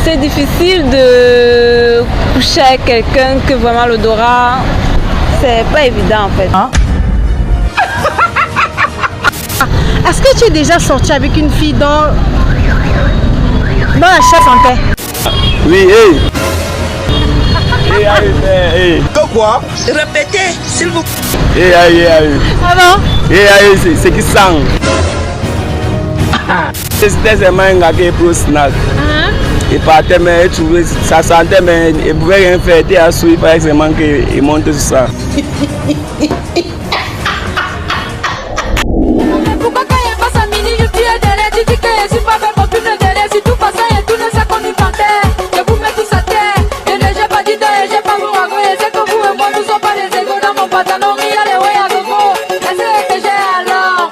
C'est difficile de coucher avec quelqu'un que vraiment l'odorat, c'est pas évident en fait. Hein? Est-ce que tu es déjà sorti avec une fille dans la chatte santé? Oui, Quoi? Répétez, s'il vous plaît. Ah bon? c'est qui sent. C'était seulement un gars qui est pour snack. Il partait, mais ça sentait, mais il ne pouvait rien faire. Il était assis, il fallait seulement qu'il monte sur ça. Pourquoi quand il passe à midi, je tire derrière, tu dis que je suis pas fait pour plus de derrière. Si tout passe et tout ne sait qu'on y tentait. Je vous mets tous à terre. Et ne j'ai pas dit de, j'ai pas vous raconter. C'est que vous et moi, nous sommes pas des égaux dans mon pantalon. Il y a les ouais à gogo. Et c'est que j'ai alors.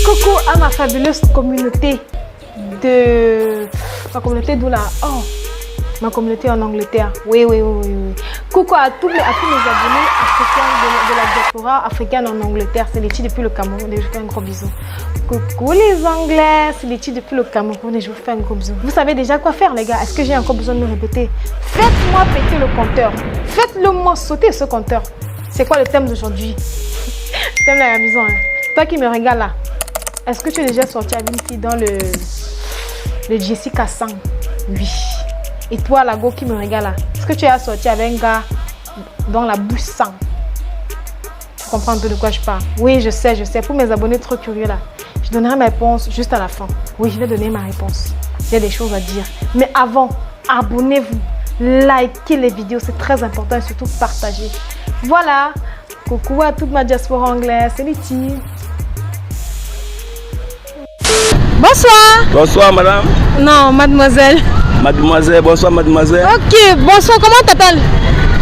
Coucou à ma fabuleuse communauté ma communauté d'où là? Oh, ma communauté en Angleterre. Oui. Coucou à tous mes abonnés africains de la diaspora africaine en Angleterre. C'est Letty depuis le Cameroun et je vous fais un gros bisou. Coucou les Anglais, c'est Letty depuis le Cameroun et je vous fais un gros bisou. Vous savez déjà quoi faire les gars? Est-ce que j'ai encore besoin de me répéter? Faites-moi péter le compteur. Faites-le moi sauter ce compteur. C'est quoi le thème d'aujourd'hui? Le thème de la maison. Hein? Toi qui me regardes là. Est-ce que tu es déjà sorti avec une fille dans le Jessica Sang? Oui. Et toi, la go qui me regarde là, est-ce que tu es sorti avec un gars dans la bouche sang? Tu comprends un peu de quoi je parle? Oui, je sais. Pour mes abonnés trop curieux là, je donnerai ma réponse juste à la fin. Oui, je vais donner ma réponse. J'ai des choses à dire. Mais avant, abonnez-vous, likez les vidéos, c'est très important et surtout partagez. Voilà. Coucou à toute ma diaspora anglaise, c'est Letty. Bonsoir. Bonsoir, madame. Non, mademoiselle. Mademoiselle, bonsoir, mademoiselle. Ok, bonsoir, comment t'appelles?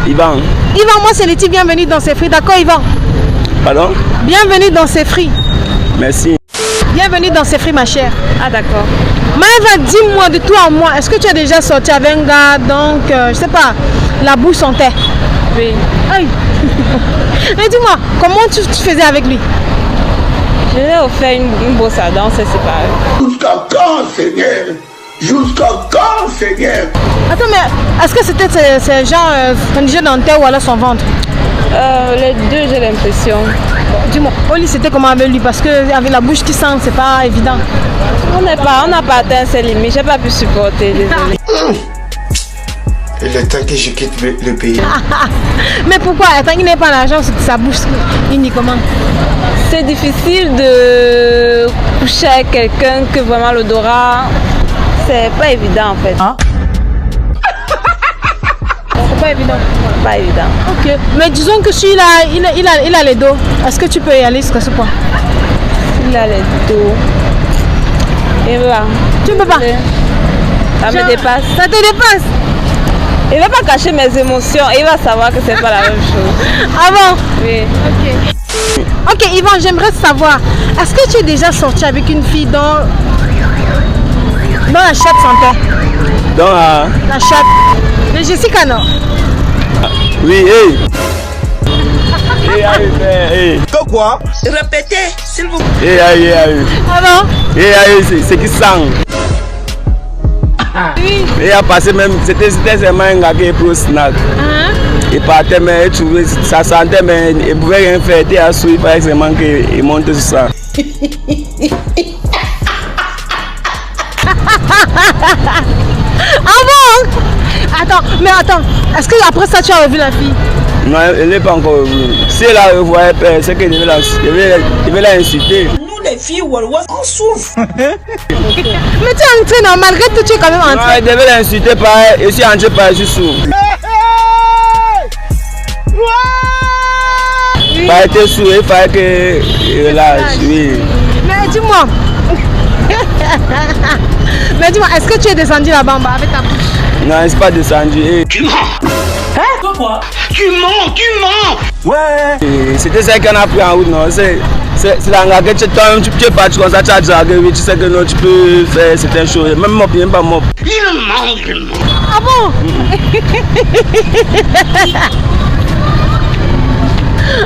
Ivan. Ivan, moi c'est Letty, bienvenue dans C'est Free. D'accord, Ivan? Pardon? Bienvenue dans C'est Free. Merci. Bienvenue dans C'est Free, ma chère. Ah d'accord. Maëva, dis-moi de toi à moi, est-ce que tu as déjà sorti avec un gars, donc, je sais pas, la bouche sentait? Oui. Aïe. Mais dis-moi, comment tu faisais avec lui? Je lui ai offert une brosse à dents, c'est séparé. Jusqu'à quand, Seigneur? Jusqu'à quand, Seigneur? Attends, mais est-ce que c'était ces gens déjà dentaire ou alors son ventre? Les deux, j'ai l'impression. Dis-moi, Oli, c'était comment avec lui? Parce qu'avec la bouche qui sent, c'est pas évident. On n'a pas atteint ses limites, j'ai pas pu supporter, désolé. Il est temps que je quitte le pays. Mais pourquoi? Attends, il n'est pas l'argent, sa bouche, il dit comment? C'est difficile de coucher avec quelqu'un que vraiment l'odorat, c'est pas évident en fait. Hein? C'est pas évident. Pas évident. Ok, mais disons que si il a les dos, est-ce que tu peux y aller jusqu'à ce point? Il a les dos. Et voilà. Tu ne peux pas? Ça me dépasse. Ça te dépasse? Il ne va pas cacher mes émotions, il va savoir que c'est pas la même chose. Ah bon? Oui. Ok, Yvan, j'aimerais savoir, est-ce que tu es déjà sorti avec une fille dans la chatte santé? Dans la chatte. Mais Jessica, non? Oui, Quoi? Répétez, s'il vous plaît. Ah bon? c'est qui sent. Oui. Il a passé même, c'était seulement un gars qui est pour snack. Il partait, mais ça sentait, mais il ne pouvait rien faire. Il était assis, il fallait seulement qu'il monte sur ça. Ah bon? Attends, est-ce que après ça tu as revu la fille? Non, elle n'est pas encore revenue. Si elle a revu, c'est qu'il devait la insulter. Nous les filles, on souffre. Mais tu es entré, non, malgré tout tu es quand même entré. Non, elle devait l'insulter par elle, et si entré par elle, je suis sourd. Il fallait être sourd, il fallait qu'il relâche, oui. Mais dis-moi, est-ce que tu es descendu là-bas en bas avec ta bouche? Non, elle n'est pas descendue. Hein? Quoi? Tu mens, tu mens. Ouais. C'était ça qu'on a pris en route, non? C'est la ngague, toi-même tu es parti comme ça, tu as dragué, oui, tu sais que non, tu peux faire certaines choses. Même moi, bien pas moi. Il ment, il ment. Ah bon?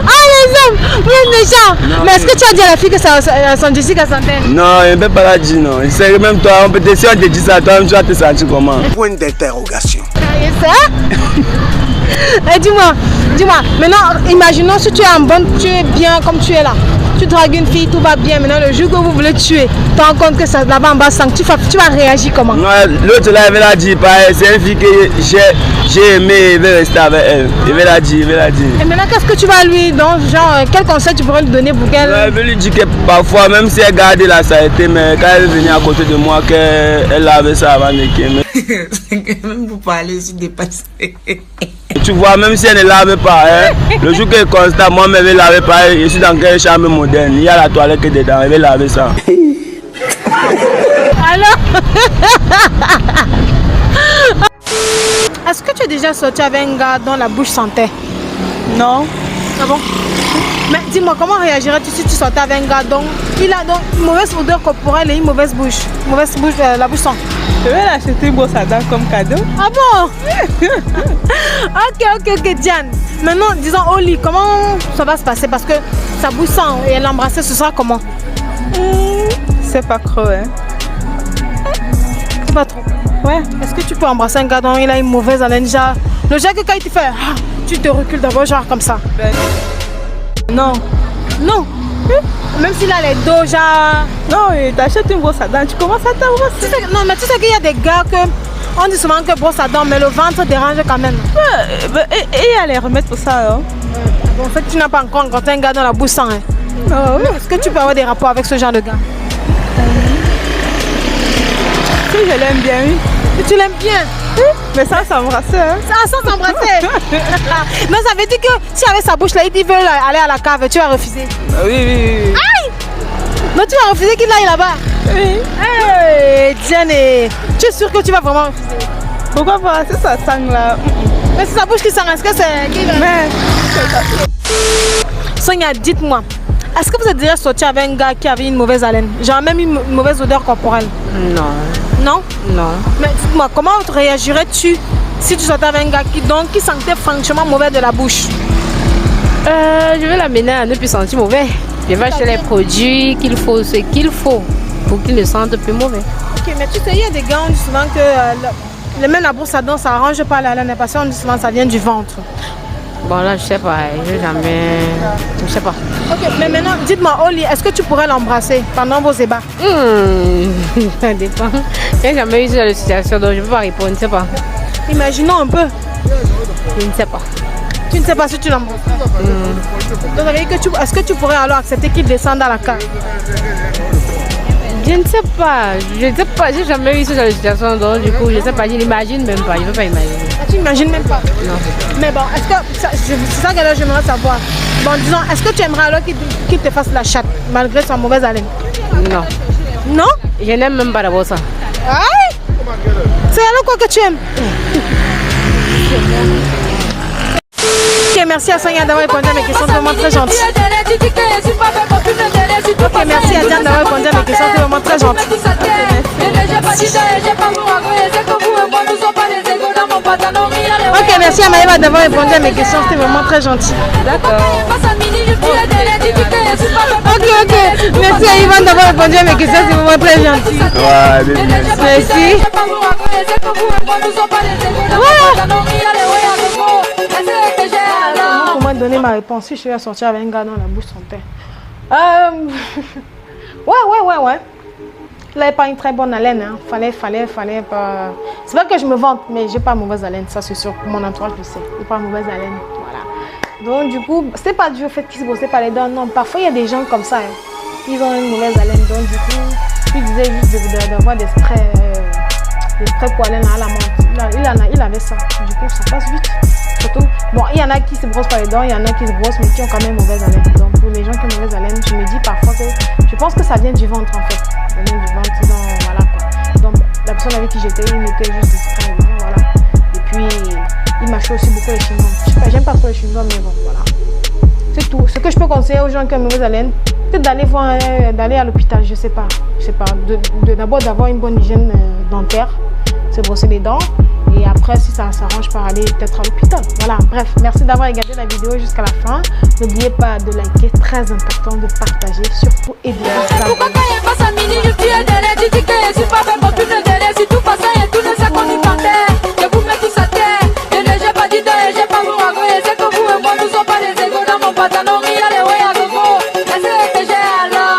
Ah les hommes, vous êtes méchants. Mais est-ce que tu as dit à la fille que ça son Jessica Santel? Non, il ne peut pas la dire, non. C'est même toi, on peut te, si on te dit ça, toi-même tu vas te sentir comment? Point d'interrogation. Et ça? Et dis-moi, maintenant, imaginons si tu es en bonne, tu es bien comme tu es là. Tu dragues une fille, tout va bien. Maintenant, le jour que vous voulez tuer, tu te rends compte que ça là-bas en bas sang, tu vas réagir comment? Non, l'autre là, il va la dire, c'est une fille que j'ai aimé, il veut rester avec elle. Il va la dire, Et maintenant, qu'est-ce que tu vas lui donner? Genre, quel conseil tu pourrais lui donner pour qu'elle... Il veut lui dire que parfois, même si elle garde la saleté, mais quand elle venait à côté de moi, qu'elle lavait ça avant de qu'aimer. Même vous parlez, je suis dépassé. Tu vois, même si elle ne lave pas, hein, le jour qu'elle constate, moi, je vais laver pas, je suis dans quelle chambre moderne, il y a la toilette qui est dedans, je vais laver ça. Alors est-ce que tu es déjà sorti avec un gars dont la bouche sentait? Non. Ah bon? Mais dis-moi, comment réagirais-tu si tu sortais avec un gars dont il a donc une mauvaise odeur corporelle et une mauvaise bouche? La bouche sent. Je vais l'acheter une brosse à dents comme cadeau. Ah bon? Ok, Diane. Maintenant, disons au lit, comment ça va se passer? Parce que sa bouche sent et l'embrasser, ce sera comment? C'est pas trop, hein. C'est pas trop. Ouais. Est-ce que tu peux embrasser un gars dont il a une mauvaise haleine, genre le genre que quand il te fait, tu te recules d'abord, genre comme ça? Non. Non. Même s'il a les dos, genre... Non, t'achètes une brosse à dents, tu commences à t'embrasser. Non, mais tu sais qu'il y a des gars que... On dit souvent que brosse à dents, mais le ventre dérange quand même. Et il y a les remèdes pour ça, hein. En fait, tu n'as pas encore rencontré un gars dans la bouche sans, hein. Non. Est-ce que tu peux avoir des rapports avec ce genre de gars? Si je l'aime bien, oui. Et tu l'aimes bien? Mais sans s'embrasser, hein. Sans s'embrasser. Non, ça veut dire que si avec sa bouche là, il veut aller à la cave, tu vas refuser. Oui. Aïe! Non, tu vas refuser qu'il aille là-bas? Oui. Hey, Diane, tu es sûre que tu vas vraiment refuser? Pourquoi pas? C'est ça sang là. Mais c'est sa bouche qui sent, est-ce que c'est... Mais... Sonia, dites-moi, est-ce que vous êtes déjà sorti avec un gars qui avait une mauvaise haleine? Genre même une mauvaise odeur corporelle? Non. Non? Non. Mais dites-moi, comment réagirais-tu si tu sortais avec un gars qui sentait franchement mauvais de la bouche? Je vais l'amener à ne plus sentir mauvais. Je vais acheter les produits qu'il faut, ce qu'il faut pour qu'il ne sente plus mauvais. Ok, mais tu sais, il y a des gars, on dit souvent que même la brosse à dents, ça arrange pas la laine parce qu'on dit souvent que ça vient du ventre. Bon là, je sais pas, je sais pas. Ok, mais maintenant, dites-moi, Oli, est-ce que tu pourrais l'embrasser pendant vos ébats? Ça dépend. Je n'ai jamais eu cette situation, donc je ne peux pas répondre, je ne sais pas. Imaginons un peu. Je ne sais pas. Tu ne sais pas si tu l'embrasses. Donc, ça veut dire que est-ce que tu pourrais alors accepter qu'il descende à la cave? Je ne sais pas, j'ai jamais eu cette situation, donc du coup, je ne sais pas, je n'imagine même pas, je ne peux pas imaginer. Ah, tu n'imagines même pas? Non. Mais bon, est-ce que, c'est ça que là j'aimerais savoir. Bon, disons, est-ce que tu aimerais alors qu'il te fasse la chatte, malgré sa mauvaise haleine? Non. Non? Je n'aime même pas d'abord ça. Aïe! C'est alors quoi que tu aimes? Ok, merci à Sonia d'avoir répondu à mes questions, c'est vraiment très gentil. Ok, merci à Diane d'avoir répondu à mes questions, c'est vraiment très gentil. Ok, merci à Maëva d'avoir répondu à mes questions, c'était vraiment très gentil. D'accord. Ok, merci à Yvan d'avoir répondu à mes questions, c'est vraiment très gentil. Ouais, Merci. Pour moi donner ma réponse, si je vais sortir avec un gars dans la bouche santé. Ouais. Il n'avait pas une très bonne haleine. Hein. Fallait pas. C'est vrai que je me vante, mais j'ai pas mauvaise haleine, ça c'est sûr. Mon entourage le sait. J'ai pas mauvaise haleine. Voilà. Donc du coup, c'est pas dû au fait qu'ils se brossaient pas les dents. Non, parfois il y a des gens comme ça. Hein. Ils ont une mauvaise haleine. Donc du coup, il disait juste d'avoir des sprays pour haleine à la menthe. Il avait ça. Du coup, ça passe vite. Surtout, bon, il y en a qui se brossent pas les dents, il y en a qui se brossent mais qui ont quand même mauvaise haleine. Donc pour les gens qui ont mauvaise haleine, je me dis parfois que je pense que ça vient du ventre en fait. Ça vient du ventre, voilà quoi. Donc la personne avec qui j'étais, il mettait juste des sprays, voilà. Et puis il m'a mâcher aussi beaucoup les chewing-gums. Je sais pas, j'aime pas trop les chewing-gums, mais bon, voilà. C'est tout. Ce que je peux conseiller aux gens qui ont une mauvaise haleine, peut-être d'aller à l'hôpital, je sais pas. D'abord d'avoir une bonne hygiène dentaire, se brosser les dents. Et après, si ça s'arrange, par aller peut-être à l'hôpital. Voilà, bref, merci d'avoir regardé la vidéo jusqu'à la fin. N'oubliez pas de liker, très important, de partager, surtout et de vous abonner.